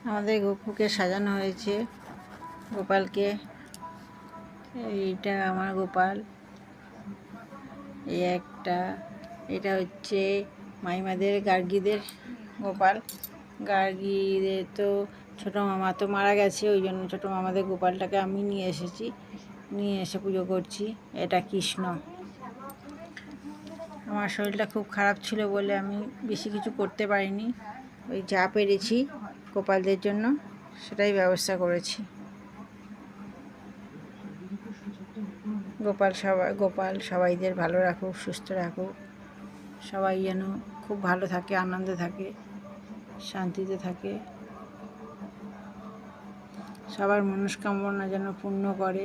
আমাদের গপুকে সাজানো হয়েছে, গোপালকে। এইটা আমার গোপাল, এই একটা। এটা হচ্ছে মাইমাদের গার্গীদের গোপাল। গার্গীদের তো ছোটো মামা তো মারা গেছে, ওই জন্য ছোটো মামাদের গোপালটাকে আমি নিয়ে এসেছি, নিয়ে এসে পুজো করছি। এটা কৃষ্ণ। আমার শরীরটা খুব খারাপ ছিল বলে আমি বেশি কিছু করতে পারিনি, ওই যা পেরেছি গোপালদের জন্য সেটাই ব্যবস্থা করেছি। গোপাল সবাইদের ভালো রাখুক, সুস্থ রাখুক, সবাই যেন খুব ভালো থাকে, আনন্দে থাকে, শান্তিতে থাকে, সবার মনস্কামনা যেন পূর্ণ করে।